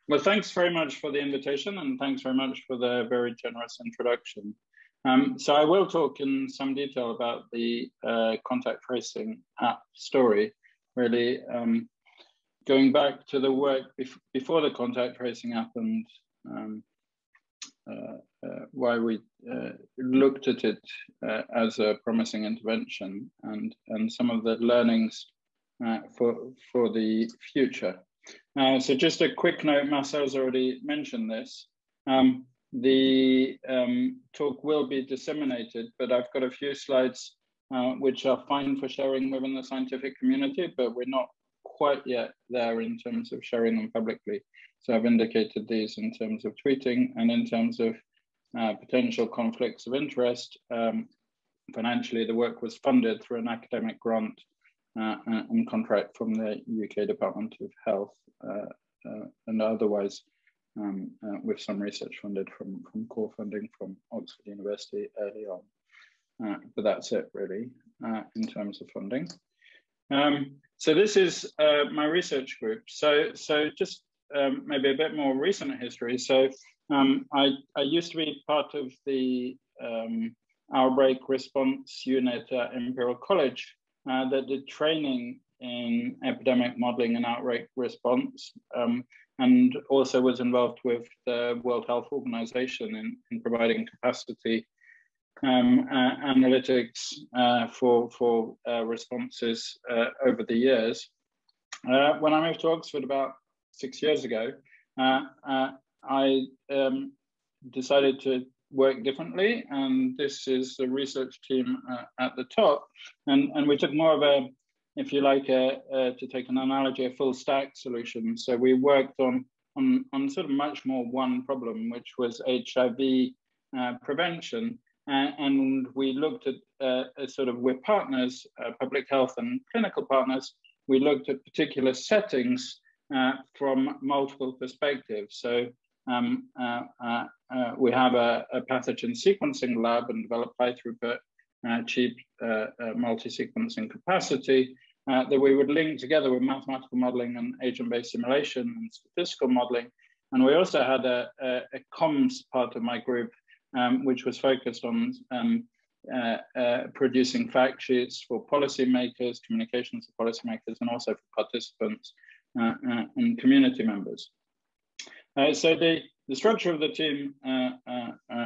Well, thanks very much for the invitation, and thanks very much for the very generous introduction. So I will talk in some detail about the contact tracing app story, really going back to the work before the contact tracing app and why we looked at it as a promising intervention and some of the learnings for the future. So just a quick note, Marcel's already mentioned this. The talk will be disseminated, but I've got a few slides which are fine for sharing within the scientific community, but we're not quite yet there in terms of sharing them publicly. So I've indicated these in terms of tweeting and in terms of potential conflicts of interest. Financially, the work was funded through an academic grant and contract from the UK Department of Health and otherwise with some research funded from core funding from Oxford University early on. But that's it really in terms of funding. So this is my research group. So just maybe a bit more recent history. So I used to be part of the outbreak response unit at Imperial College that did training in epidemic modeling and outbreak response, and also was involved with the World Health Organization in providing capacity analytics for responses over the years. When I moved to Oxford about 6 years ago, I decided to work differently, and this is the research team at the top, and we took more of a, if you like, to take an analogy, a full stack solution. So we worked on sort of much more one problem, which was HIV prevention, and we looked at sort of with partners, public health and clinical partners, we looked at particular settings from multiple perspectives. So we have a pathogen sequencing lab and develop high throughput, cheap multi-sequencing capacity that we would link together with mathematical modeling and agent-based simulation and statistical modeling. And we also had a comms part of my group, which was focused on producing fact sheets for policymakers, communications for policymakers, and also for participants and community members. So the structure of the team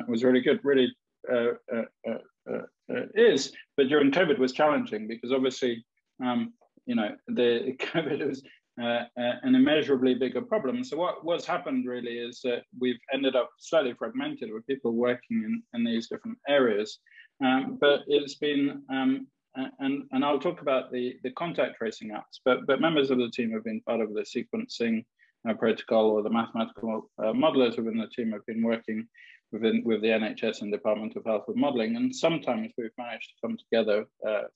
was really good, really is, but during COVID was challenging because obviously, you know, the COVID was an immeasurably bigger problem. So what's happened really is that we've ended up slightly fragmented with people working in these different areas. But it's been, and I'll talk about the contact tracing apps, but members of the team have been part of the sequencing protocol, or the mathematical modelers within the team have been working with the NHS and Department of Health with modeling, and sometimes we've managed to come together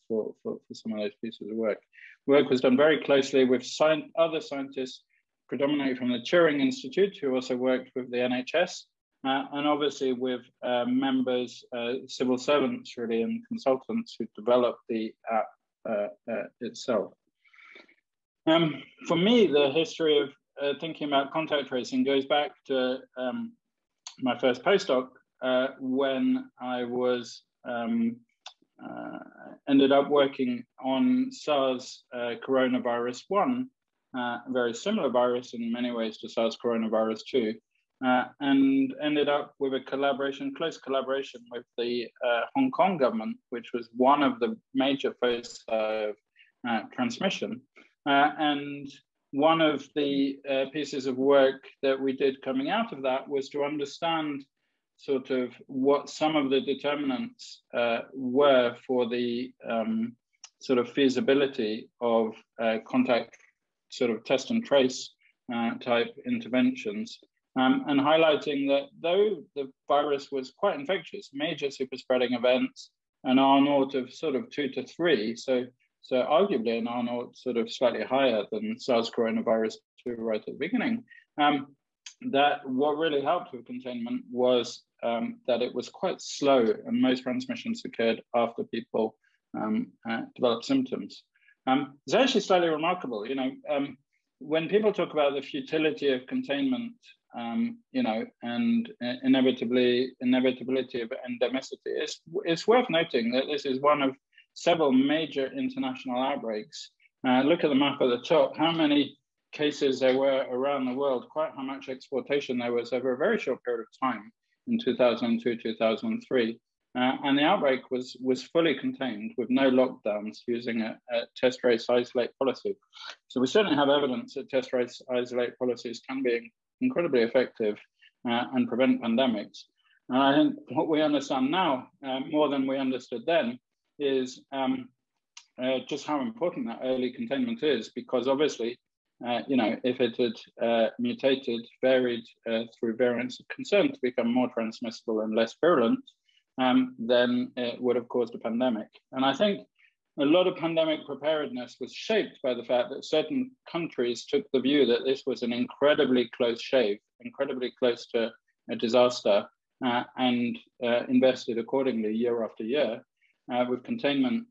for some of those pieces of work. Work was done very closely with other scientists, predominantly from the Turing Institute, who also worked with the NHS, and obviously with members, civil servants really, and consultants who developed the app itself. For me, the history of thinking about contact tracing goes back to my first postdoc when I was ended up working on SARS coronavirus 1, a very similar virus in many ways to SARS coronavirus 2, and ended up with a close collaboration with the Hong Kong government, which was one of the major foci of transmission. And one of the pieces of work that we did coming out of that was to understand sort of what some of the determinants were for the sort of feasibility of contact sort of test and trace type interventions, and highlighting that though the virus was quite infectious, major super spreading events, an R0 of sort of 2 to 3, so arguably an R0 sort of slightly higher than SARS coronavirus 2 right at the beginning, that what really helped with containment was that it was quite slow, and most transmissions occurred after people developed symptoms. It's actually slightly remarkable, you know, when people talk about the futility of containment, you know, and inevitability of endemicity, it's worth noting that this is one of several major international outbreaks. Look at the map at the top, how many cases there were around the world, quite how much exportation there was over a very short period of time in 2002, 2003. And the outbreak was fully contained with no lockdowns using a test, trace, isolate policy. So we certainly have evidence that test, trace, isolate policies can be incredibly effective and prevent pandemics. And I think what we understand now, more than we understood then, is just how important that early containment is, because obviously, you know, if it had mutated, varied through variants of concern to become more transmissible and less virulent, then it would have caused a pandemic. And I think a lot of pandemic preparedness was shaped by the fact that certain countries took the view that this was an incredibly close shave, incredibly close to a disaster, and invested accordingly year after year with containment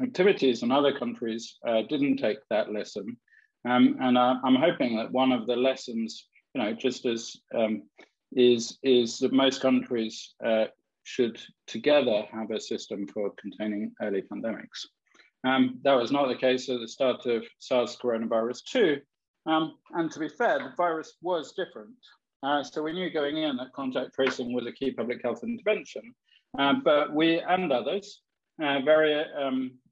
activities. And other countries didn't take that lesson. And I'm hoping that one of the lessons, you know, just as is that most countries should together have a system for containing early pandemics. That was not the case at the start of SARS coronavirus 2. And to be fair, the virus was different. So we knew going in that contact tracing was a key public health intervention, but we and others, very,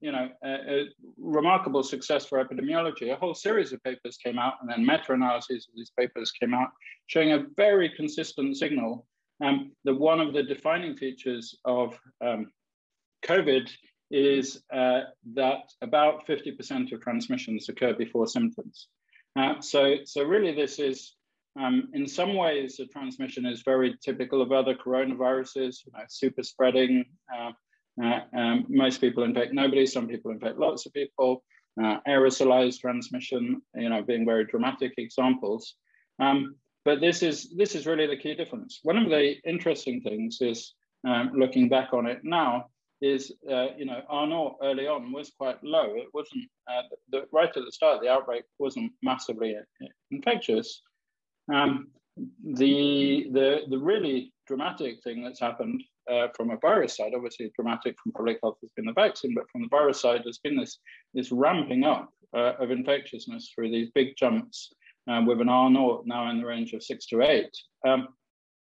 you know, a remarkable success for epidemiology. A whole series of papers came out, and then meta-analyses of these papers came out, showing a very consistent signal that one of the defining features of COVID is that about 50% of transmissions occur before symptoms. So really this is, in some ways, the transmission is very typical of other coronaviruses, you know, super spreading. Most people infect nobody, some people infect lots of people, aerosolized transmission, you know, being very dramatic examples. But this is really the key difference. One of the interesting things is, looking back on it now, is, you know, R0 early on was quite low. It wasn't, right at the start, the outbreak wasn't massively infectious. The really dramatic thing that's happened from a virus side, obviously dramatic from public health has been the vaccine, but from the virus side has been this ramping up of infectiousness through these big jumps with an R0 now in the range of 6 to 8.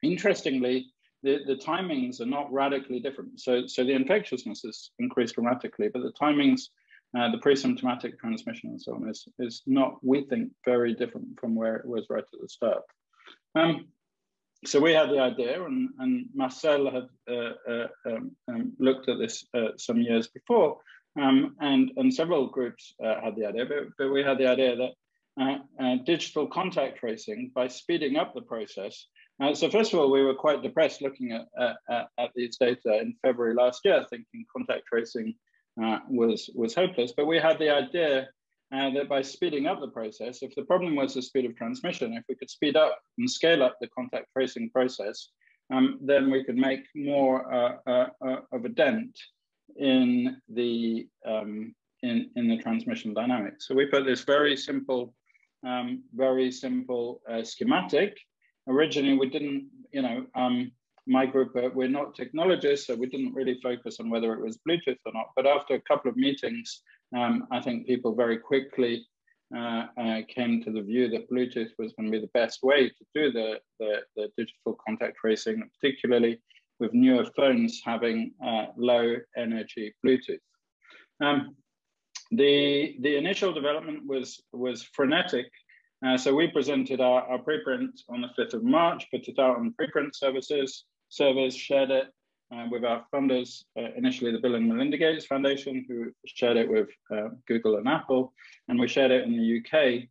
Interestingly, the timings are not radically different. So the infectiousness has increased dramatically, but the timings, the pre-symptomatic transmission and so on is not, we think, very different from where it was right at the start. So we had the idea, and Marcel had looked at this some years before, and several groups had the idea, but we had the idea that digital contact tracing, by speeding up the process. So first of all, we were quite depressed looking at these data in February last year, thinking contact tracing was hopeless. But we had the idea that by speeding up the process, if the problem was the speed of transmission, if we could speed up and scale up the contact tracing process, then we could make more of a dent in the transmission dynamics. So we put this very simple schematic. Originally, we didn't, you know, my group, we're not technologists, so we didn't really focus on whether it was Bluetooth or not. But after a couple of meetings, I think people very quickly came to the view that Bluetooth was going to be the best way to do the digital contact tracing, particularly with newer phones having low energy Bluetooth. The initial development was frenetic. So we presented our preprint on the 5th of March, put it out on preprint servers, shared it with our funders, initially the Bill and Melinda Gates Foundation, who shared it with Google and Apple, and we shared it in the UK.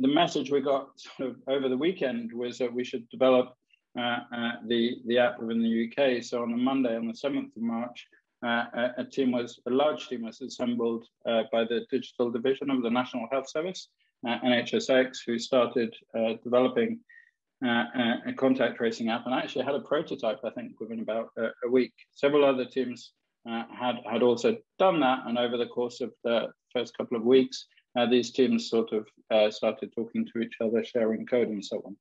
The message we got sort of over the weekend was that we should develop the app within the UK. So on the Monday, on the 7th of March, a large team was assembled by the digital division of the National Health Service, NHSX, who started developing a contact tracing app, and actually had a prototype, I think, within about a week. Several other teams had also done that, and over the course of the first couple of weeks, these teams sort of started talking to each other, sharing code and so on.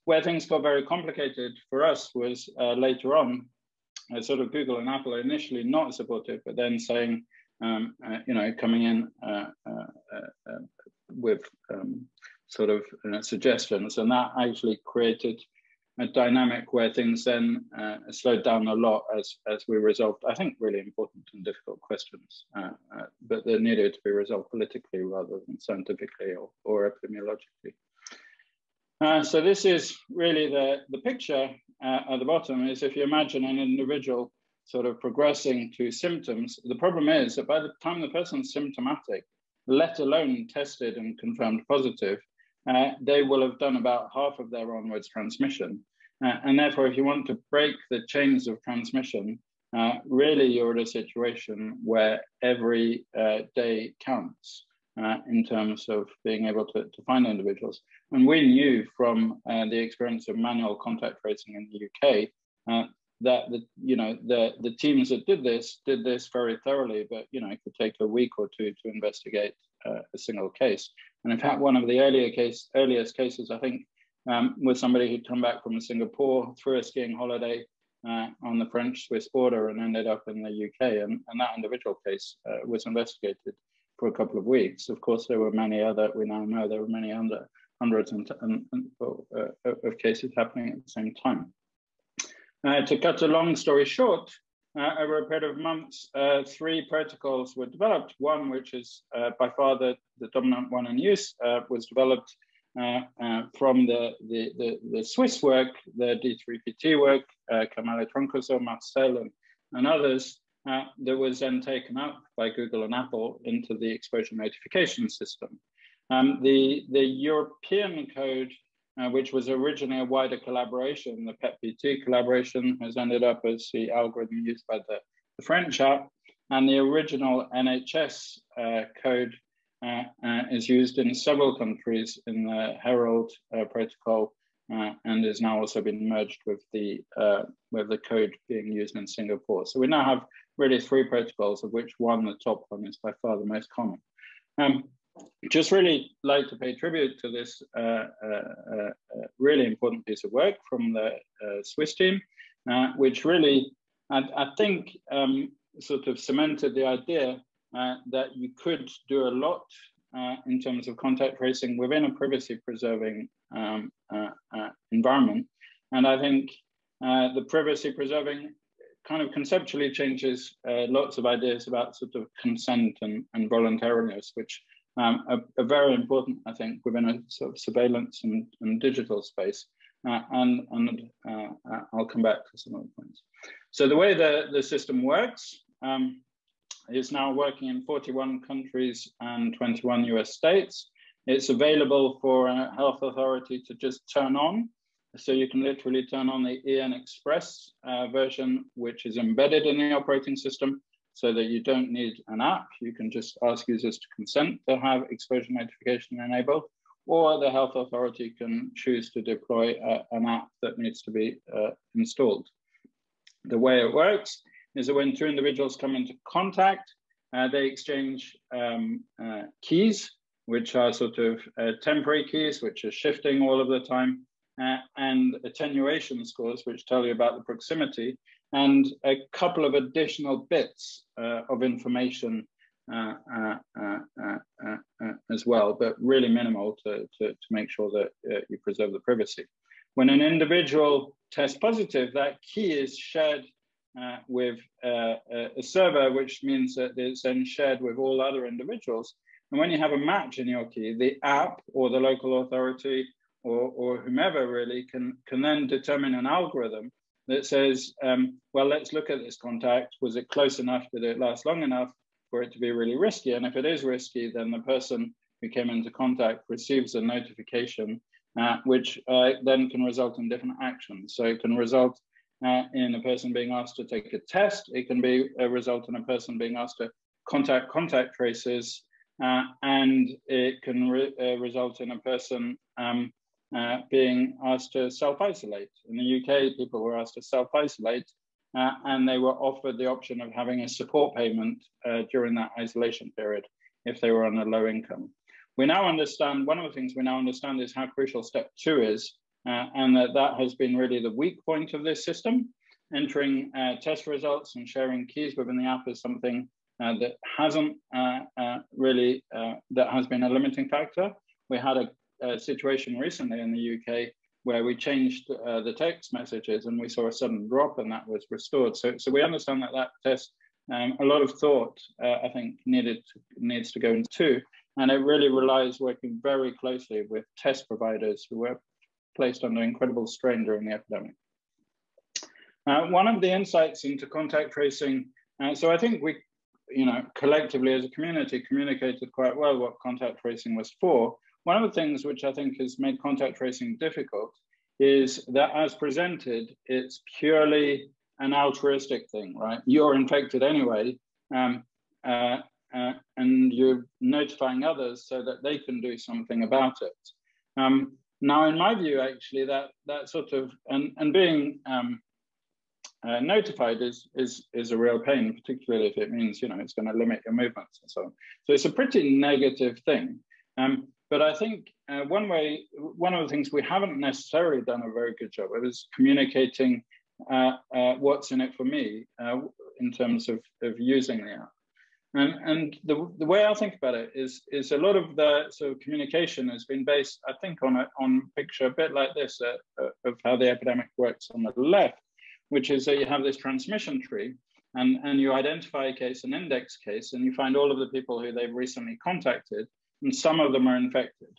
Where things got very complicated for us was later on, sort of Google and Apple are initially not supportive, but then saying, coming in with sort of suggestions, and that actually created a dynamic where things then slowed down a lot as we resolved, I think, really important and difficult questions, but they needed to be resolved politically rather than scientifically or epidemiologically. So this is really the picture at the bottom is if you imagine an individual sort of progressing to symptoms, the problem is that by the time the person's symptomatic, let alone tested and confirmed positive, they will have done about half of their onwards transmission. And therefore, if you want to break the chains of transmission, really you're in a situation where every day counts in terms of being able to find individuals. And we knew from the experience of manual contact tracing in the UK that the teams that did this very thoroughly, but it could take a week or two to investigate a single case. And in fact, one of the earliest cases, I think, was somebody who'd come back from Singapore through a skiing holiday on the French-Swiss border and ended up in the UK. And that individual case was investigated for a couple of weeks. Of course, there were many other, we now know there were many hundreds of cases happening at the same time. To cut a long story short, over a period of months, 3 protocols were developed. One, which is by far the dominant one in use, was developed from the Swiss work, the D3PT work, Kamala Troncoso, Marcel, and others, that was then taken up by Google and Apple into the exposure notification system. The European code, which was originally a wider collaboration, the PET-PT collaboration, has ended up as the algorithm used by the French app, and the original NHS code is used in several countries in the Herald protocol, and is now also been merged with the code being used in Singapore. So we now have really 3 protocols, of which one, the top one, is by far the most common. Just really like to pay tribute to this really important piece of work from the Swiss team, which really, I think, sort of cemented the idea that you could do a lot in terms of contact tracing within a privacy-preserving environment. And I think the privacy-preserving kind of conceptually changes lots of ideas about sort of consent and voluntariness, which are very important, I think, within a sort of surveillance and digital space. And I'll come back to some of the points. So the way the system works is now working in 41 countries and 21 US states. It's available for a health authority to just turn on. So you can literally turn on the EN Express version, which is embedded in the operating system, so that you don't need an app. You can just ask users to consent to have exposure notification enabled, or the health authority can choose to deploy an app that needs to be installed. The way it works is that when 2 individuals come into contact, they exchange keys, which are sort of temporary keys, which are shifting all of the time, and attenuation scores, which tell you about the proximity, and a couple of additional bits of information as well, but really minimal to make sure that you preserve the privacy. When an individual tests positive, that key is shared with a server, which means that it's then shared with all other individuals. And when you have a match in your key, the app or the local authority or whomever really can then determine an algorithm that says, well, let's look at this contact. Was it close enough? Did it last long enough for it to be really risky? And if it is risky, then the person who came into contact receives a notification, which then can result in different actions. So it can result in a person being asked to take a test. It can be a result in a person being asked to contact contact tracers, and it can result in a person being asked to self-isolate. In the UK, people were asked to self-isolate, and they were offered the option of having a support payment during that isolation period. if they were on a low income. We now understand, one of the things we now understand is how crucial step 2 is, and that has been really the weak point of this system. Entering test results and sharing keys within the app is something that hasn't really, that has been a limiting factor. We had a situation recently in the UK where we changed the text messages and we saw a sudden drop, and that was restored. So we understand that test, a lot of thought, I think, needs to go into, and it really relies working very closely with test providers who were placed under incredible strain during the epidemic. One of the insights into contact tracing, so I think we, collectively as a community communicated quite well what contact tracing was for. One of the things which I think has made contact tracing difficult is that, as presented, it's purely an altruistic thing, right? You're infected anyway, and you're notifying others so that they can do something about it. Now, in my view, actually, that sort of, and being notified is a real pain, particularly if it means, it's going to limit your movements and so on. So it's a pretty negative thing. But I think one of the things we haven't necessarily done a very good job of is communicating what's in it for me in terms of using the app. And the way I think about it is a lot of the sort of communication has been based, I think, on a picture a bit like this of how the epidemic works on the left, which is that you have this transmission tree, and you identify a case, an index case, and you find all of the people who they've recently contacted, and some of them are infected.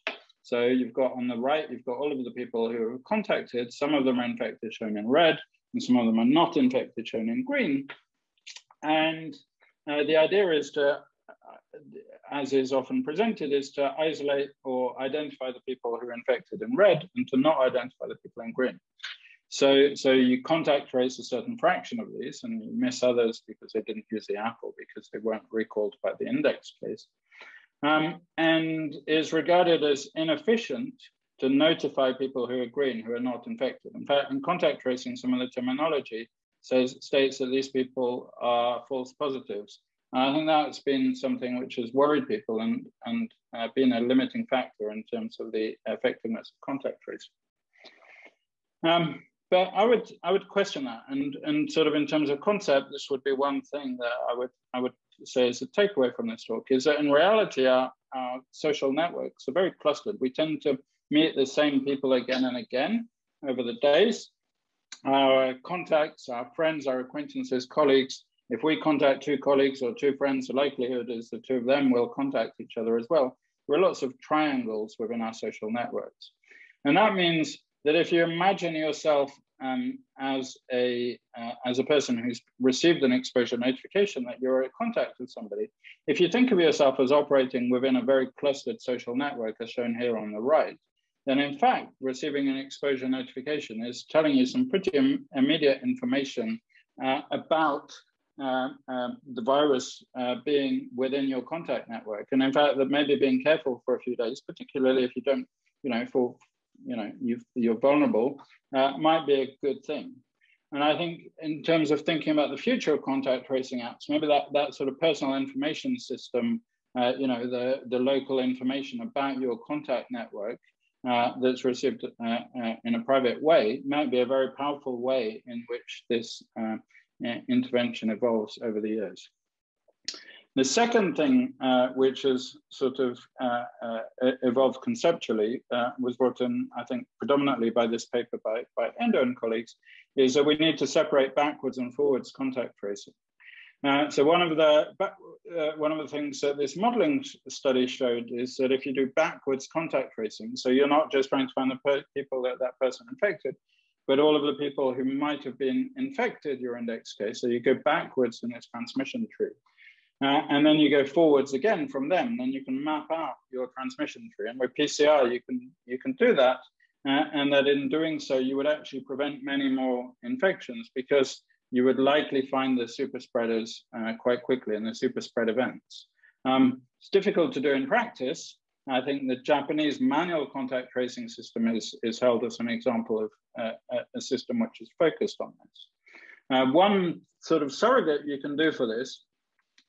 So you've got on the right, you've got all of the people who are contacted, some of them are infected, shown in red, and some of them are not infected, shown in green. And the idea is to, as is often presented, is to isolate or identify the people who are infected in red and to not identify the people in green. So you contact trace a certain fraction of these, and you miss others because they didn't use the app or because they weren't recalled by the index case. And is regarded as inefficient to notify people who are green, who are not infected. In fact, in contact tracing, some of the terminology states that these people are false positives. And I think that's been something which has worried people and been a limiting factor in terms of the effectiveness of contact tracing. But I would question that, and sort of in terms of concept, this would be one thing that I would say is a takeaway from this talk, is that in reality our social networks are very clustered. We tend to meet the same people again and again over the days. Our contacts, our friends, our acquaintances, colleagues, if we contact 2 colleagues or 2 friends, the likelihood is the 2 of them will contact each other as well. There are lots of triangles within our social networks. And that means that if you imagine yourself as a person who's received an exposure notification that you're in contact with somebody, if you think of yourself as operating within a very clustered social network, as shown here on the right, then in fact, receiving an exposure notification is telling you some pretty immediate information about the virus being within your contact network. And in fact, that maybe being careful for a few days, particularly if you don't, you're vulnerable, might be a good thing. And I think in terms of thinking about the future of contact tracing apps, maybe that sort of personal information system, the local information about your contact network that's received in a private way might be a very powerful way in which this intervention evolves over the years. The second thing which has sort of evolved conceptually was brought in, I think, predominantly by this paper by Endo and colleagues, is that we need to separate backwards and forwards contact tracing. So one of the things that this modeling study showed is that if you do backwards contact tracing, so you're not just trying to find the people that person infected, but all of the people who might have been infected, your index case, so you go backwards in this transmission tree. And then you go forwards again from them, then you can map out your transmission tree. And with PCR, you can do that, and that in doing so, you would actually prevent many more infections because you would likely find the super spreaders quite quickly in the super spread events. It's difficult to do in practice. I think the Japanese manual contact tracing system is held as an example of a system which is focused on this. One sort of surrogate you can do for this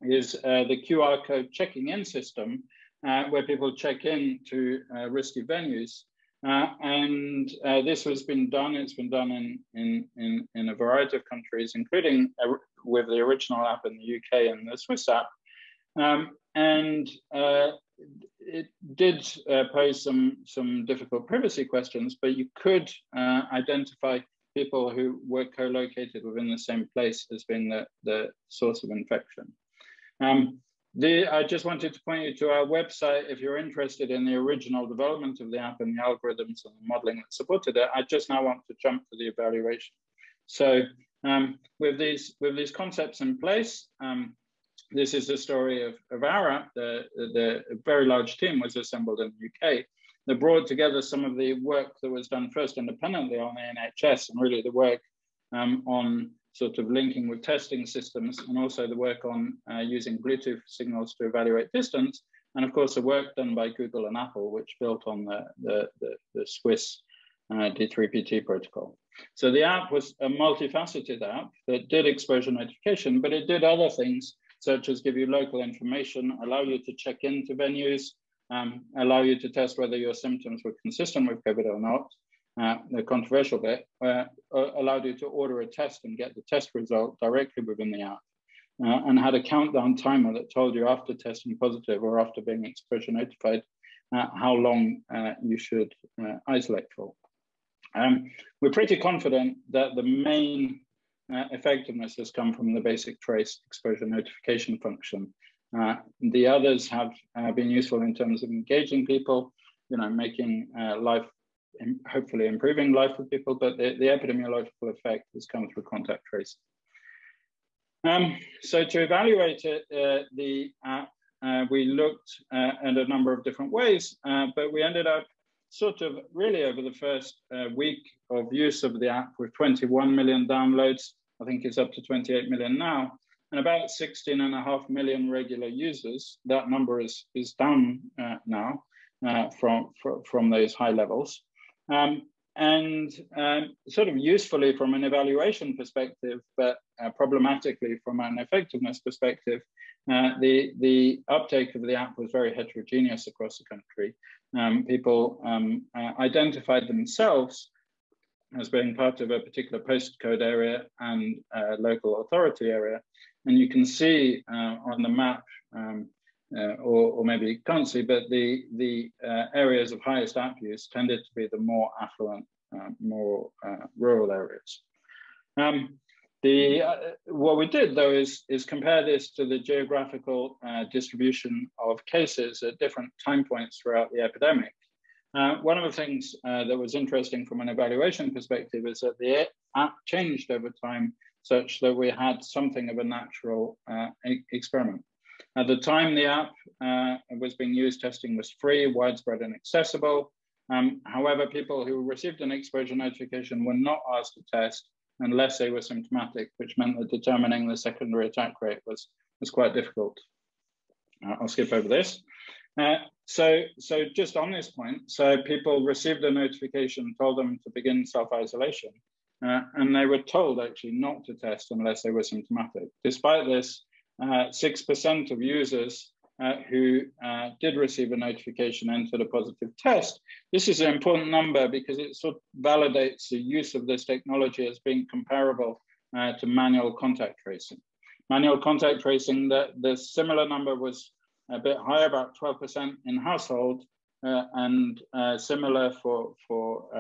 is the QR code checking in system, where people check in to risky venues. And this has been done. It's been done in a variety of countries, including with the original app in the UK and the Swiss app. And it did pose some difficult privacy questions, but you could identify people who were co-located within the same place as being the source of infection. I just wanted to point you to our website if you're interested in the original development of the app and the algorithms and the modeling that supported it. I just now want to jump to the evaluation. So with these concepts in place, this is the story of Avara. The very large team was assembled in the UK that brought together some of the work that was done first independently on the NHS, and really the work on sort of linking with testing systems, and also the work on using Bluetooth signals to evaluate distance, and of course the work done by Google and Apple, which built on the Swiss D3PT protocol. So the app was a multifaceted app that did exposure notification, but it did other things, such as give you local information, allow you to check into venues, allow you to test whether your symptoms were consistent with COVID or not. The controversial bit allowed you to order a test and get the test result directly within the app, and had a countdown timer that told you after testing positive or after being exposure notified how long you should isolate for. We're pretty confident that the main effectiveness has come from the basic trace exposure notification function. The others have been useful in terms of engaging people, making life, hopefully improving life for people, but the epidemiological effect has come through contact tracing. So to evaluate it, the app, we looked at a number of different ways, but we ended up sort of really over the first week of use of the app with 21 million downloads. I think it's up to 28 million now, and about 16.5 million regular users. That number is down now from those high levels. And sort of usefully from an evaluation perspective, but problematically from an effectiveness perspective, the uptake of the app was very heterogeneous across the country. People identified themselves as being part of a particular postcode area and local authority area. And you can see on the map, or maybe you can't see, but the areas of highest app use tended to be the more affluent, more rural areas. What we did though is compare this to the geographical distribution of cases at different time points throughout the epidemic. One of the things that was interesting from an evaluation perspective is that the app changed over time such that we had something of a natural experiment. At the time the app was being used, testing was free, widespread and accessible. However, people who received an exposure notification were not asked to test unless they were symptomatic, which meant that determining the secondary attack rate was quite difficult. I'll skip over this. So just on this point, so people received a notification, told them to begin self-isolation, and they were told actually not to test unless they were symptomatic. Despite this, 6% of users who did receive a notification entered a positive test. This is an important number because it sort of validates the use of this technology as being comparable to manual contact tracing. Manual contact tracing, the similar number was a bit higher, about 12% in household, and similar for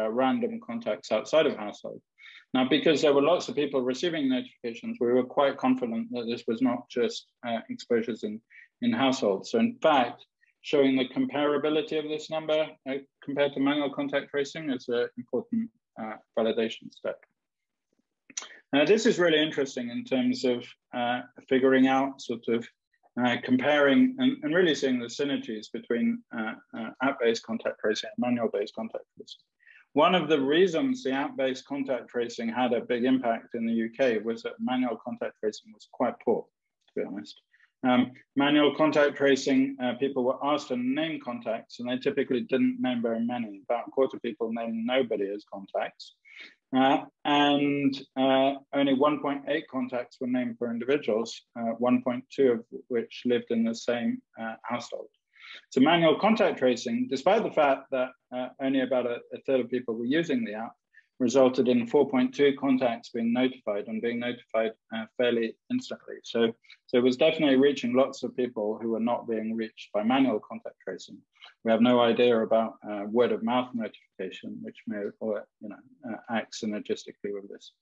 random contacts outside of household. Now, because there were lots of people receiving notifications, we were quite confident that this was not just exposures in households. So in fact, showing the comparability of this number compared to manual contact tracing is an important validation step. This is really interesting in terms of figuring out sort of comparing and really seeing the synergies between app-based contact tracing and manual-based contact tracing. One of the reasons the app-based contact tracing had a big impact in the UK was that manual contact tracing was quite poor, to be honest. Manual contact tracing, people were asked to name contacts, and they typically didn't name very many. About a quarter of people named nobody as contacts. And only 1.8 contacts were named for individuals, 1.2 of which lived in the same household. So manual contact tracing, despite the fact that only about a third of people were using the app, resulted in 4.2 contacts being notified and being notified fairly instantly. So it was definitely reaching lots of people who were not being reached by manual contact tracing. We have no idea about word of mouth notification, which may or act synergistically with this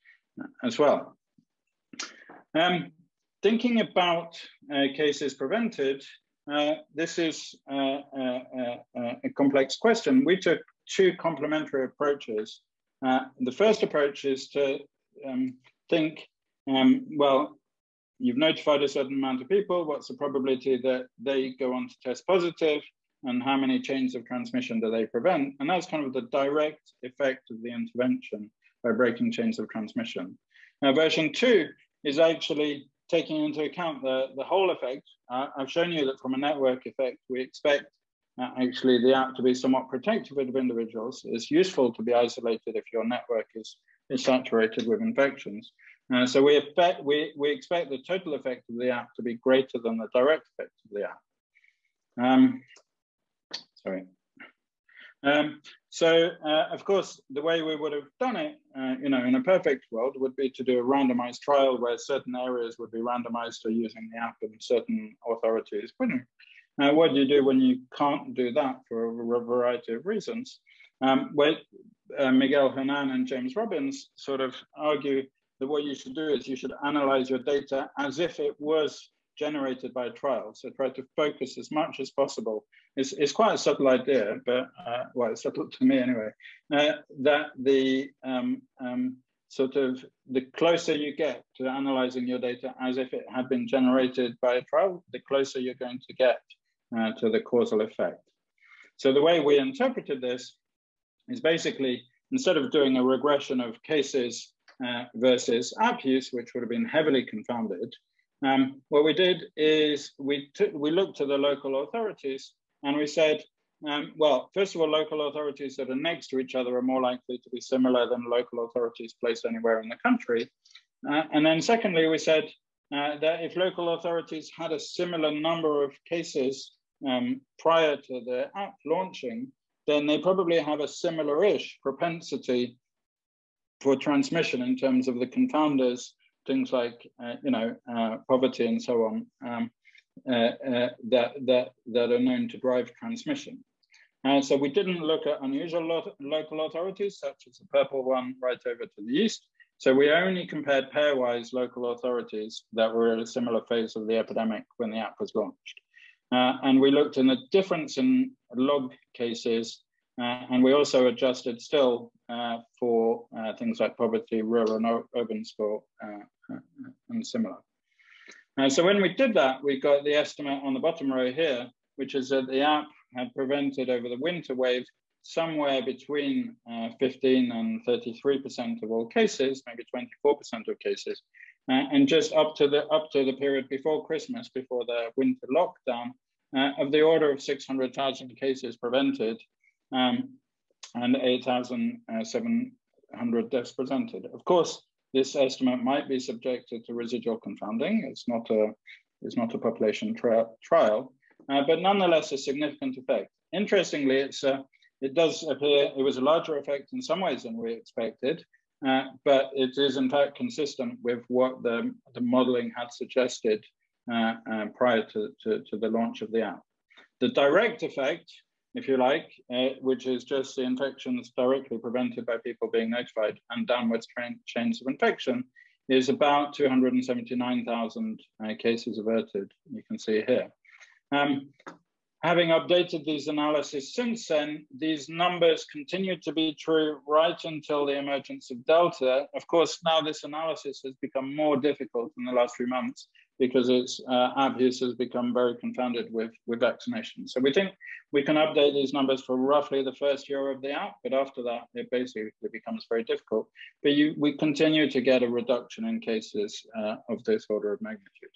as well. Thinking about cases prevented, this is a complex question. We took two complementary approaches. The first approach is to think, well, you've notified a certain amount of people, what's the probability that they go on to test positive, and how many chains of transmission do they prevent? And that's kind of the direct effect of the intervention by breaking chains of transmission. Now, version 2 is actually taking into account the whole effect. I've shown you that from a network effect, we expect actually the app to be somewhat protective of individuals. It's useful to be isolated if your network is saturated with infections. So we expect the total effect of the app to be greater than the direct effect of the app. Of course, the way we would have done it, in a perfect world, would be to do a randomized trial where certain areas would be randomized to using the app and certain authorities wouldn't. What do you do when you can't do that for a variety of reasons? Miguel Hernan and James Robbins sort of argue that what you should do is you should analyze your data as if it was generated by a trial. So try to focus as much as possible. It's quite a subtle idea, but well, it's subtle to me anyway, that the the closer you get to analyzing your data as if it had been generated by a trial, the closer you're going to get to the causal effect. So the way we interpreted this is basically, instead of doing a regression of cases versus app use, which would have been heavily confounded, what we did is we looked to the local authorities and we said, well, first of all, local authorities that are next to each other are more likely to be similar than local authorities placed anywhere in the country. And then secondly, we said that if local authorities had a similar number of cases prior to the app launching, then they probably have a similar-ish propensity for transmission in terms of the confounders, things like poverty and so on, that are known to drive transmission. So we didn't look at unusual local authorities, such as the purple one right over to the east. So we only compared pairwise local authorities that were at a similar phase of the epidemic when the app was launched. And we looked in the difference in log cases, and we also adjusted still for things like poverty, rural and urban score, and similar. So when we did that, we got the estimate on the bottom row here, which is that the app had prevented over the winter wave somewhere between 15 and 33% of all cases, maybe 24% of cases, and just up to the period before Christmas, before the winter lockdown, of the order of 600,000 cases prevented, and 8,700 deaths prevented. Of course, this estimate might be subjected to residual confounding. It's not a population trial, but nonetheless a significant effect. Interestingly, it does appear it was a larger effect in some ways than we expected, but it is in fact consistent with what the modeling had suggested prior to the launch of the app. The direct effect, if you like, which is just the infections directly prevented by people being notified and downwards chains of infection, is about 279,000 cases averted, you can see here. Having updated these analyses since then, these numbers continued to be true right until the emergence of Delta. Of course, now this analysis has become more difficult in the last few months because its app use has become very confounded with vaccination. So we think we can update these numbers for roughly the first year of the app, but after that, it basically becomes very difficult. But we continue to get a reduction in cases of this order of magnitude.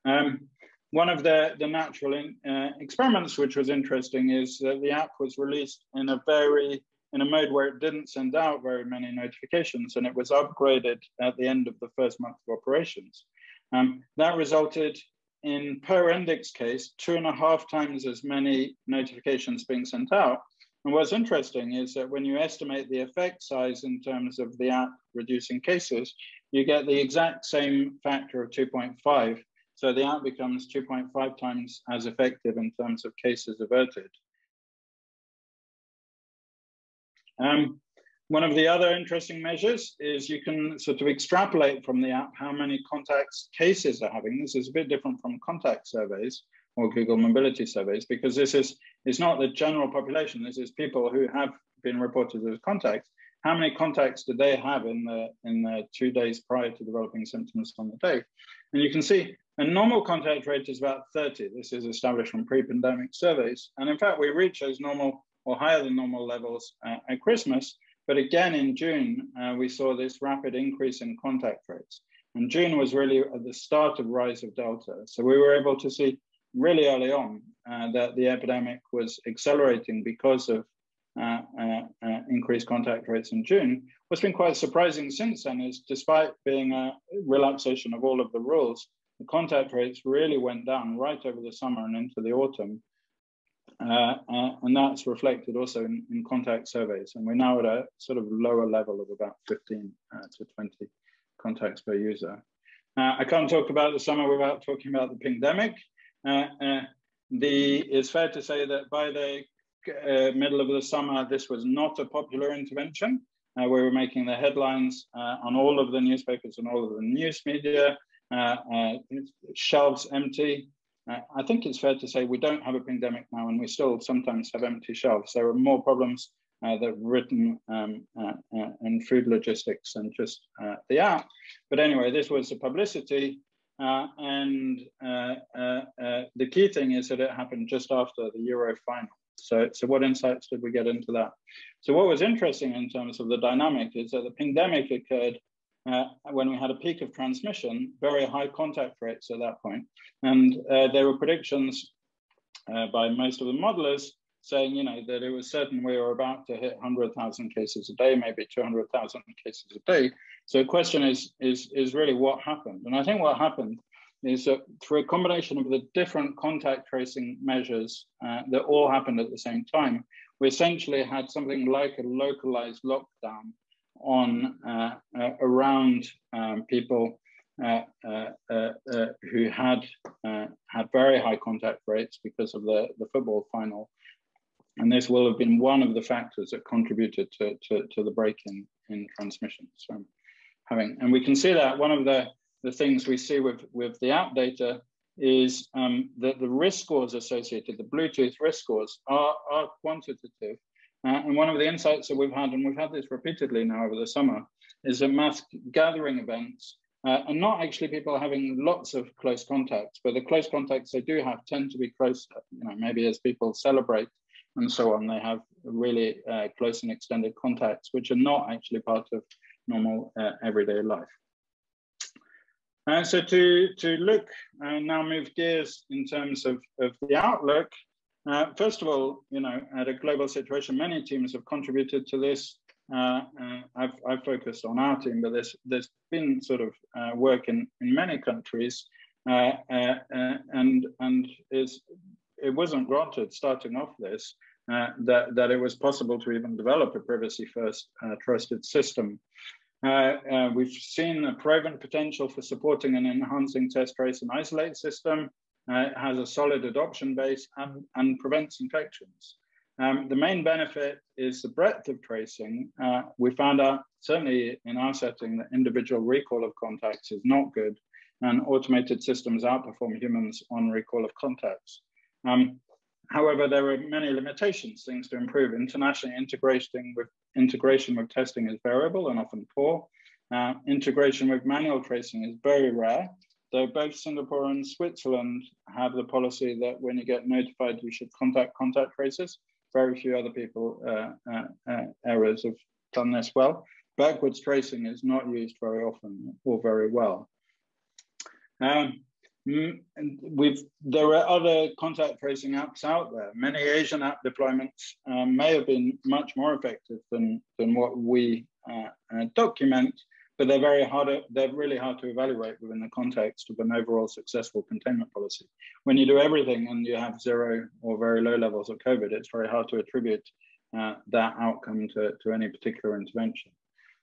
One of the natural experiments which was interesting is that the app was released in a mode where it didn't send out very many notifications, and it was upgraded at the end of the first month of operations. That resulted in, per index case, 2.5 times as many notifications being sent out. And what's interesting is that when you estimate the effect size in terms of the app reducing cases, you get the exact same factor of 2.5. So the app becomes 2.5 times as effective in terms of cases averted. One of the other interesting measures is you can sort of extrapolate from the app how many contacts cases are having. This is a bit different from contact surveys or Google mobility surveys, because this is not the general population. This is people who have been reported as contacts. How many contacts did they have in the 2 days prior to developing symptoms on the day? And you can see a normal contact rate is about 30. This is established from pre-pandemic surveys. And in fact, we reach those normal or higher than normal levels at Christmas. But again, in June, we saw this rapid increase in contact rates. And June was really at the start of rise of Delta. So we were able to see really early on that the epidemic was accelerating because of increased contact rates in June. What's been quite surprising since then is, despite being a relaxation of all of the rules, the contact rates really went down right over the summer and into the autumn. And that's reflected also in contact surveys. And we're now at a sort of lower level of about 15 to 20 contacts per user. I can't talk about the summer without talking about the pandemic. It's fair to say that by the middle of the summer, this was not a popular intervention. We were making the headlines on all of the newspapers and all of the news media, shelves empty. I think it's fair to say we don't have a pandemic now, and we still sometimes have empty shelves. There are more problems that are written and food logistics than just the app. But anyway, this was the publicity. And the key thing is that it happened just after the Euro final. So what insights did we get into that? So what was interesting in terms of the dynamic is that the pandemic occurred when we had a peak of transmission, very high contact rates at that point. And there were predictions by most of the modelers saying, that it was certain we were about to hit 100,000 cases a day, maybe 200,000 cases a day. So the question is really what happened? And I think what happened is that through a combination of the different contact tracing measures that all happened at the same time, we essentially had something like a localized lockdown on around people who had very high contact rates because of the football final. And this will have been one of the factors that contributed to the break in transmission. So and we can see that one of the things we see with the app data is that the risk scores associated, the Bluetooth risk scores, are quantitative. And one of the insights that we've had, and we've had this repeatedly now over the summer, is that mass gathering events are not actually people having lots of close contacts, but the close contacts they do have tend to be closer. Maybe as people celebrate and so on, they have really close and extended contacts, which are not actually part of normal everyday life. So to look now move gears in terms of the outlook. First of all, at a global situation, many teams have contributed to this. I've focused on our team, but there's been sort of work in many countries, and it wasn't granted starting off this that it was possible to even develop a privacy-first trusted system. We've seen a proven potential for supporting and enhancing test, trace, and isolate system. It has a solid adoption base and prevents infections. The main benefit is the breadth of tracing. We found out, certainly in our setting, that individual recall of contacts is not good, and automated systems outperform humans on recall of contacts. However, there are many limitations, things to improve. Internationally, integration with testing is variable and often poor. Integration with manual tracing is very rare. So both Singapore and Switzerland have the policy that when you get notified, you should contact contact tracers. Very few other areas have done this well. Backwards tracing is not used very often or very well. There are other contact tracing apps out there. Many Asian app deployments may have been much more effective than what we document, but they're really hard to evaluate within the context of an overall successful containment policy. When you do everything and you have 0 or very low levels of COVID, it's very hard to attribute that outcome to any particular intervention.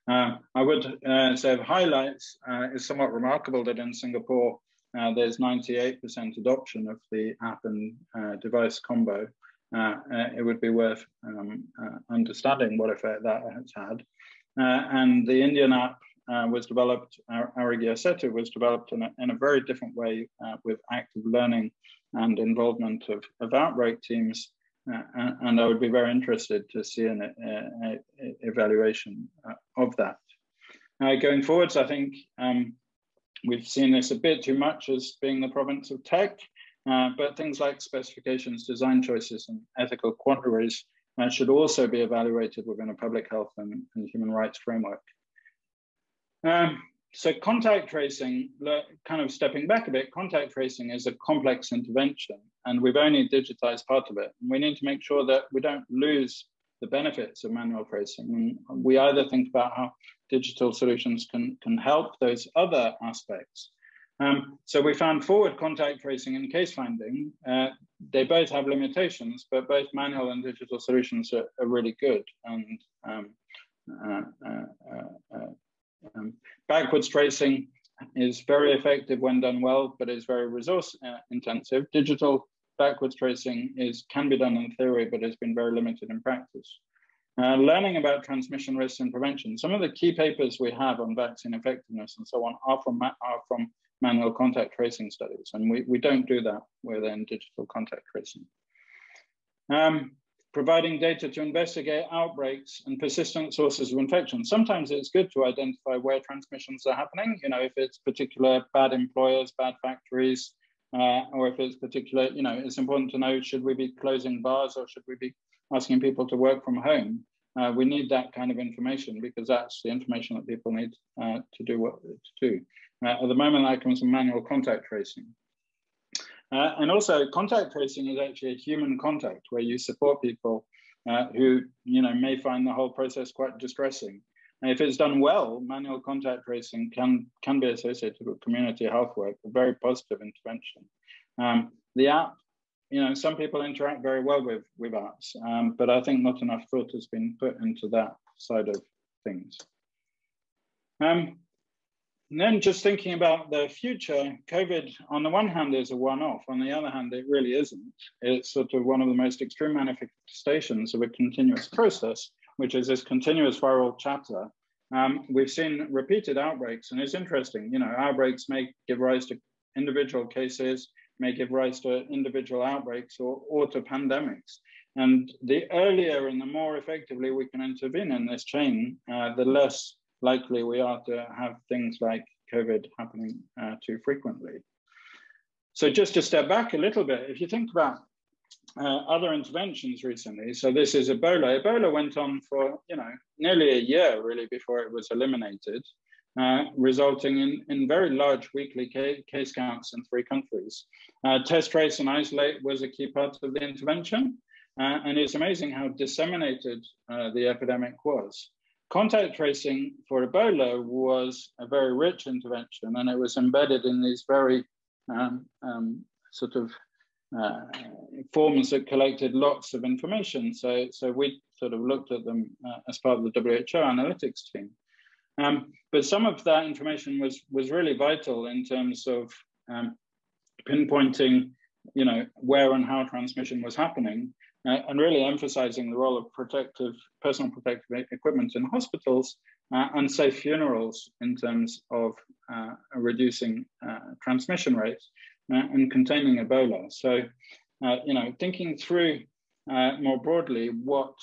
I would say of highlights, it's somewhat remarkable that in Singapore, there's 98% adoption of the app and device combo. It would be worth understanding what effect that has had. And the Indian app was developed, Arigya Setu was developed in a very different way with active learning and involvement of outbreak teams. And I would be very interested to see an evaluation of that. Going forwards, I think we've seen this a bit too much as being the province of tech, but things like specifications, design choices, and ethical quandaries should also be evaluated within a public health and human rights framework. So contact tracing, kind of stepping back a bit, contact tracing is a complex intervention, and we've only digitized part of it. And we need to make sure that we don't lose the benefits of manual tracing. And we either think about how digital solutions can help those other aspects. So we found forward contact tracing and case finding. They both have limitations, but both manual and digital solutions are really good. And backwards tracing is very effective when done well, but is very resource intensive. Digital backwards tracing can be done in theory, but has been very limited in practice. Learning about transmission risks and prevention. Some of the key papers we have on vaccine effectiveness and so on are from manual contact tracing studies, and we don't do that within digital contact tracing. Providing data to investigate outbreaks and persistent sources of infection. Sometimes it's good to identify where transmissions are happening, you know, if it's particular bad employers, bad factories, or if it's particular, you know, it's important to know, should we be closing bars or should we be asking people to work from home? We need that kind of information because that's the information that people need to do what to do. At the moment, that comes from manual contact tracing. And also contact tracing is actually a human contact where you support people who, you know, may find the whole process quite distressing. And if it's done well, manual contact tracing can be associated with community health work, a very positive intervention. The app, you know, some people interact very well with apps, but I think not enough thought has been put into that side of things. And then just thinking about the future, COVID, on the one hand, is a one-off. On the other hand, it really isn't. It's sort of one of the most extreme manifestations of a continuous process, which is this continuous viral chatter. We've seen repeated outbreaks, and it's interesting, you know, outbreaks may give rise to individual cases, may give rise to individual outbreaks or to pandemics. And the earlier and the more effectively we can intervene in this chain, the less likely we are to have things like COVID happening too frequently. So just to step back a little bit, if you think about other interventions recently, so this is Ebola. Ebola went on for, you know, nearly a year really before it was eliminated, resulting in very large weekly case counts in 3 countries. Test, trace, and isolate was a key part of the intervention, and it's amazing how disseminated the epidemic was. Contact tracing for Ebola was a very rich intervention, and it was embedded in these very sort of forms that collected lots of information. So we sort of looked at them as part of the WHO analytics team. But some of that information was really vital in terms of pinpointing, you know, where and how transmission was happening, and really emphasizing the role of personal protective equipment in hospitals and safe funerals in terms of reducing transmission rates and containing Ebola. So, you know, thinking through more broadly what,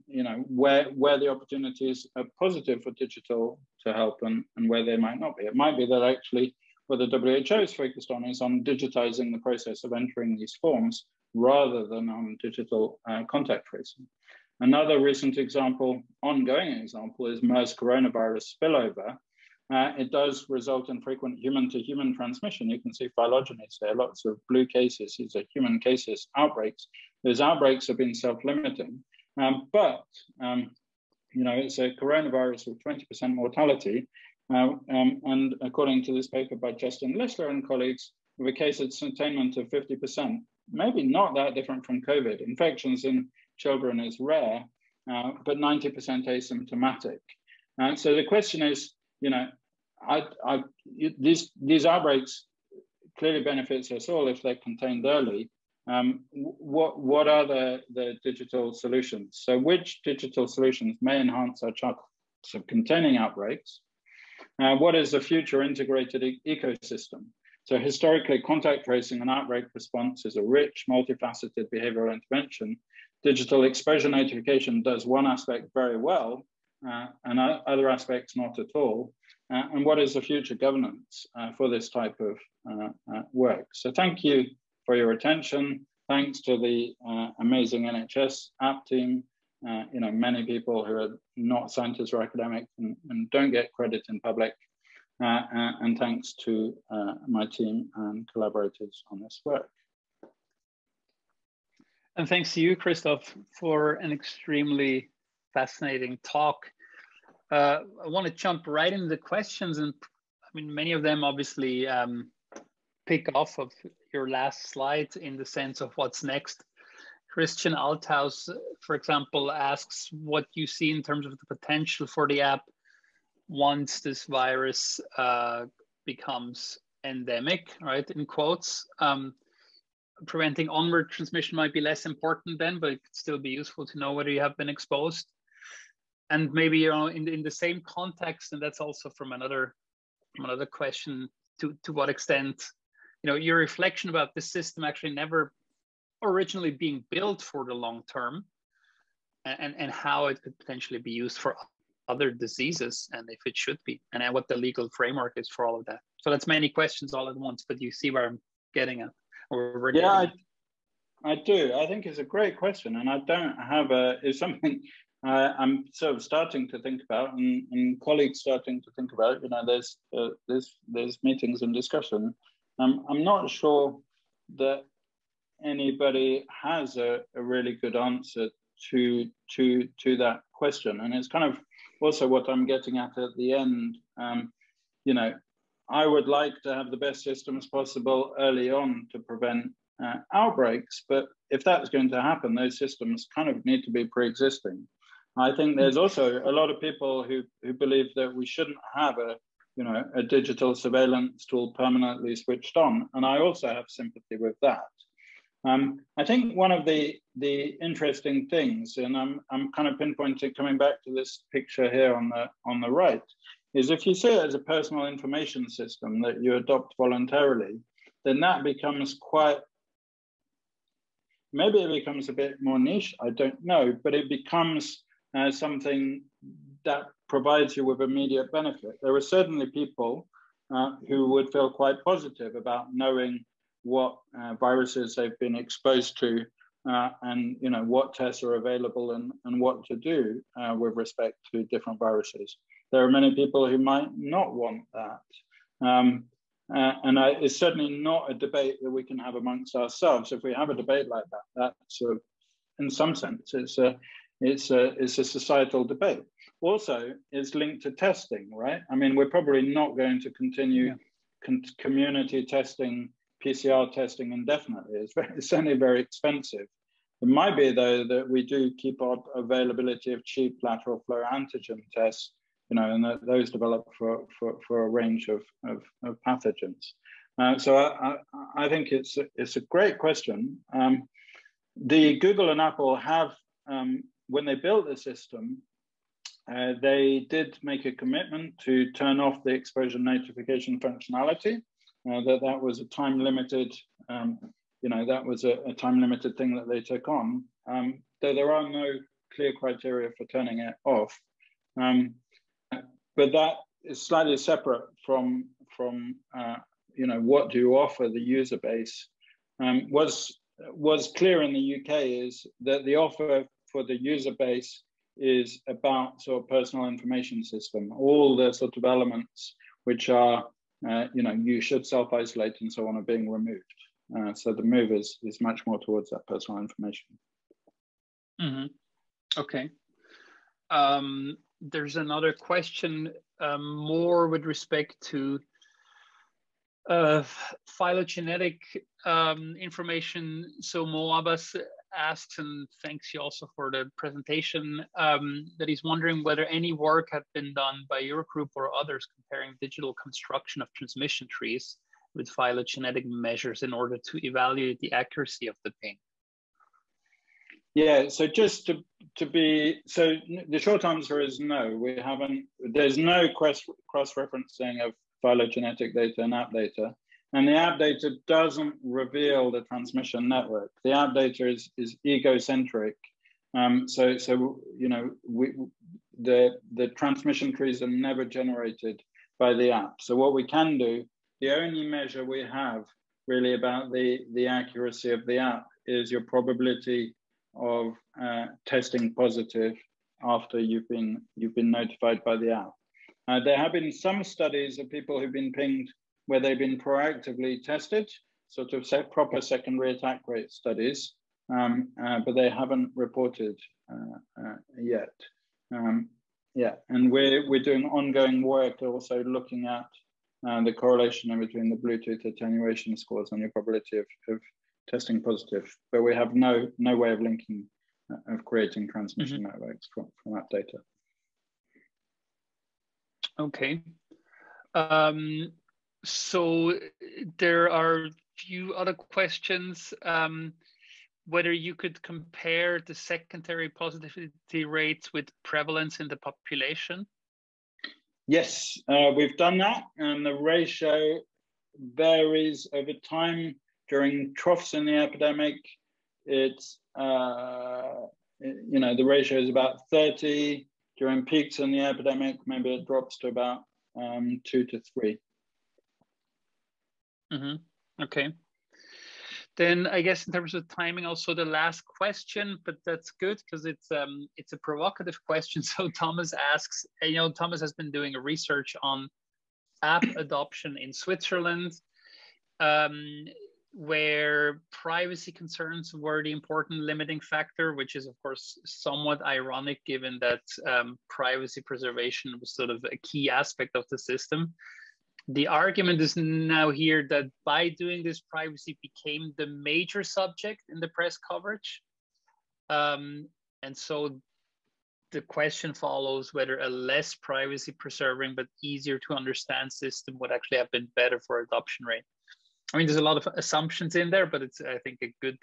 you know, where the opportunities are positive for digital to help and where they might not be. It might be that actually what the WHO is focused on is on digitizing the process of entering these forms rather than on digital contact tracing. Another recent example, ongoing example, is MERS coronavirus spillover. it does result in frequent human-to-human transmission. You can see phylogenies there, lots of blue cases. These are human cases, outbreaks. Those outbreaks have been self-limiting, but it's a coronavirus with 20% mortality, and according to this paper by Justin Lissler and colleagues, with a case attainment of 50%, maybe not that different from COVID. Infections in children is rare, but 90% asymptomatic. So the question is, these outbreaks clearly benefits us all if they're contained early. What are the digital solutions? So which digital solutions may enhance our chances of containing outbreaks? What is the future integrated ecosystem? So historically, contact tracing and outbreak response is a rich, multifaceted behavioral intervention. Digital exposure notification does one aspect very well, and other aspects not at all. And what is the future governance for this type of work? So thank you for your attention. Thanks to the amazing NHS app team, many people who are not scientists or academics and don't get credit in public. And thanks to my team and collaborators on this work. And thanks to you, Christophe, for an extremely fascinating talk. I want to jump right into the questions, and I mean, many of them obviously pick off of your last slide in the sense of what's next. Christian Althaus, for example, asks what you see in terms of the potential for the app once this virus becomes endemic, right, in quotes. Preventing onward transmission might be less important then, but it could still be useful to know whether you have been exposed. And maybe, in the same context, and that's also from another question, to what extent, your reflection about this system actually never originally being built for the long term, and how it could potentially be used for other diseases, and if it should be, and what the legal framework is for all of that. So that's many questions all at once, but you see where I'm getting at. Yeah, I do. I think it's a great question, and I don't have it's something I'm sort of starting to think about, and colleagues starting to think about. There's meetings and discussion. I'm not sure that anybody has a really good answer to that question, and it's kind of also what I'm getting at the end. I would like to have the best systems possible early on to prevent outbreaks, but if that's going to happen, those systems kind of need to be pre-existing. I think there's also a lot of people who believe that we shouldn't have a digital surveillance tool permanently switched on, and I also have sympathy with that. I think one of the interesting things, and I'm kind of pinpointing, coming back to this picture here on the right, is if you see it as a personal information system that you adopt voluntarily, then that becomes maybe it becomes a bit more niche, I don't know, but it becomes something that provides you with immediate benefit. There are certainly people who would feel quite positive about knowing what viruses they've been exposed to, and what tests are available and what to do with respect to different viruses. There are many people who might not want that. It's certainly not a debate that we can have amongst ourselves. If we have a debate like that, that's in some sense, it's a societal debate. Also, it's linked to testing, right? I mean, we're probably not going to continue community testing, PCR testing indefinitely. It's certainly very expensive. It might be, though, that we do keep up availability of cheap lateral flow antigen tests, and that those develop for a range of pathogens. So I think it's a great question. The Google and Apple have, when they built the system, they did make a commitment to turn off the exposure notification functionality. That was a time limited, that was a time limited thing that they took on. Though there are no clear criteria for turning it off. But that is slightly separate from what do you offer the user base. What's clear in the UK is that the offer for the user base is about sort of personal information system, all the sort of elements which are, you should self-isolate and so on are being removed. So the move is much more towards that personal information. Mm-hmm. Okay. There's another question more with respect to phylogenetic information. So Mo Abbas asks, and thanks you also for the presentation, that he's wondering whether any work had been done by your group or others comparing digital construction of transmission trees with phylogenetic measures in order to evaluate the accuracy of the ping. Yeah, so just to be, so the short answer is no, we haven't, there's no cross-referencing of phylogenetic data and app data. And the app data doesn't reveal the transmission network. The app data is egocentric. The transmission trees are never generated by the app. So what we can do, the only measure we have really about the accuracy of the app is your probability of testing positive after you've been notified by the app. There have been some studies of people who've been pinged where they've been proactively tested, sort of proper secondary attack rate studies, but they haven't reported yet. And we're doing ongoing work also looking at the correlation between the Bluetooth attenuation scores and your probability of testing positive, but we have no way of linking, of creating transmission networks from that data. Okay. So there are a few other questions. Whether you could compare the secondary positivity rates with prevalence in the population? Yes, we've done that, and the ratio varies over time. During troughs in the epidemic, it's, the ratio is about 30. During peaks in the epidemic, maybe it drops to about 2 to 3. Okay. Then I guess in terms of timing, also the last question, but that's good because it's a provocative question. So Thomas asks, Thomas has been doing a research on app adoption in Switzerland, where privacy concerns were the important limiting factor, which is of course somewhat ironic given that privacy preservation was sort of a key aspect of the system. The argument is now here that by doing this, privacy became the major subject in the press coverage. And so the question follows whether a less privacy preserving but easier to understand system would actually have been better for adoption rate. I mean, there's a lot of assumptions in there, but it's, I think, a good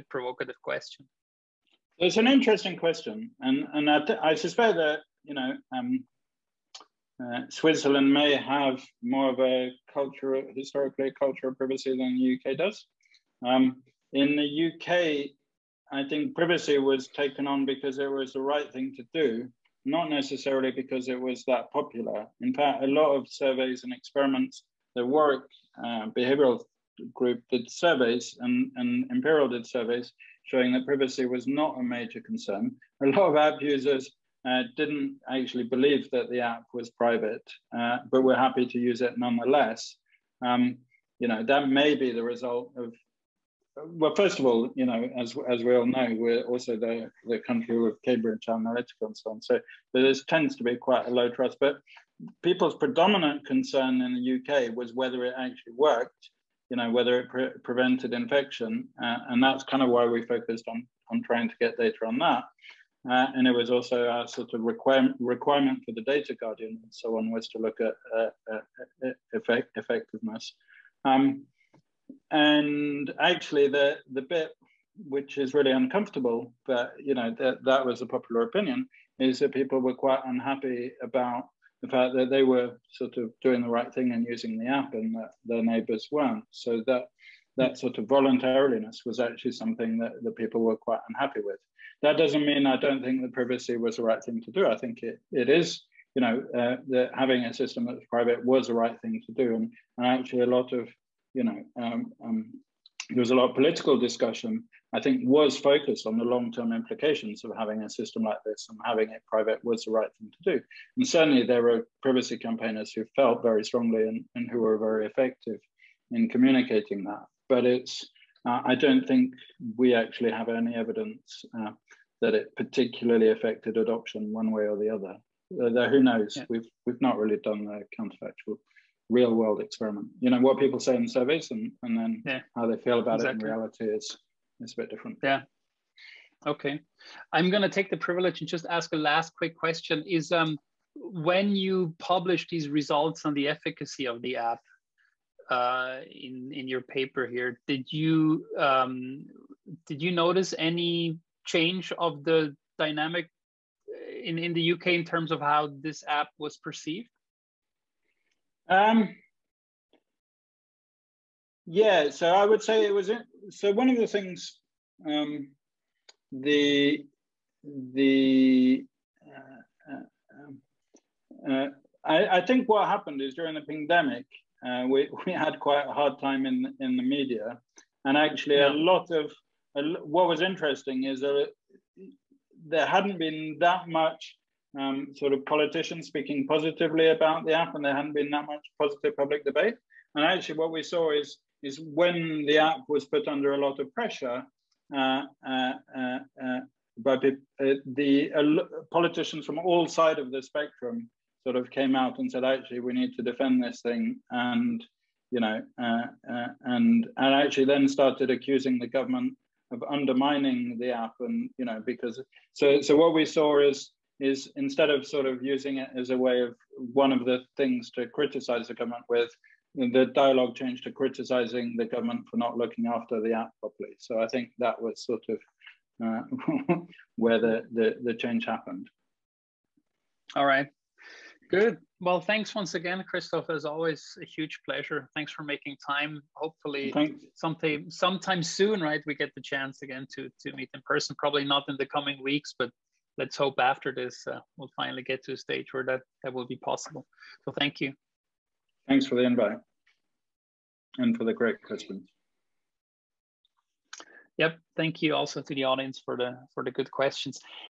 provocative question. It's an interesting question, and I suspect that Switzerland may have more of a historically a culture of privacy than the UK does. In the UK, I think privacy was taken on because it was the right thing to do, not necessarily because it was that popular. In fact, a lot of surveys and experiments, the work behavioral group did surveys and Imperial did surveys showing that privacy was not a major concern. A lot of app users didn't actually believe that the app was private, but were happy to use it nonetheless. That may be the result of, well, first of all, as we all know, we're also the country with Cambridge Analytica and so on. So there tends to be quite a low trust, but people's predominant concern in the UK was whether it actually worked, whether it prevented infection. And that's kind of why we focused on trying to get data on that. And it was also our sort of requirement for the data guardian and so on was to look at effectiveness. And actually the bit which is really uncomfortable, but that was a popular opinion, is that people were quite unhappy about the fact that they were sort of doing the right thing and using the app and that their neighbors weren't. So that sort of voluntariness was actually something that the people were quite unhappy with. That doesn't mean I don't think that privacy was the right thing to do. I think it is, that having a system that's private was the right thing to do. And actually a lot of, there was a lot of political discussion, I think, was focused on the long-term implications of having a system like this, and having it private was the right thing to do. And certainly there were privacy campaigners who felt very strongly and who were very effective in communicating that. But it's, I don't think we actually have any evidence that it particularly affected adoption one way or the other. Though who knows? Yeah. We've not really done a counterfactual real world experiment. You know, what people say in surveys and then how they feel about it in reality is a bit different. Yeah. Okay. I'm going to take the privilege and just ask a last quick question. Is when you publish these results on the efficacy of the app in your paper here, did you notice any change of the dynamic in the UK in terms of how this app was perceived? Yeah, so I would say it was so one of the things I think what happened is during the pandemic we had quite a hard time in the media, and actually a lot of what was interesting is that there hadn't been that much sort of politicians speaking positively about the app, and there hadn't been that much positive public debate. And actually what we saw is when the app was put under a lot of pressure by the politicians from all sides of the spectrum sort of came out and said, actually, we need to defend this thing, and you know, and actually then started accusing the government of undermining the app, and you know, because so what we saw is instead of sort of using it as a way of one of the things to criticize the government with, the dialogue changed to criticizing the government for not looking after the app properly. So I think that was sort of where the change happened. All right, good. Well, thanks once again, Christophe. As always, a huge pleasure. Thanks for making time. Hopefully sometime soon, right, we get the chance again to meet in person. Probably not in the coming weeks, but let's hope after this we'll finally get to a stage where that will be possible. So thank you. Thanks for the invite and for the great questions. Yep, thank you also to the audience for the good questions.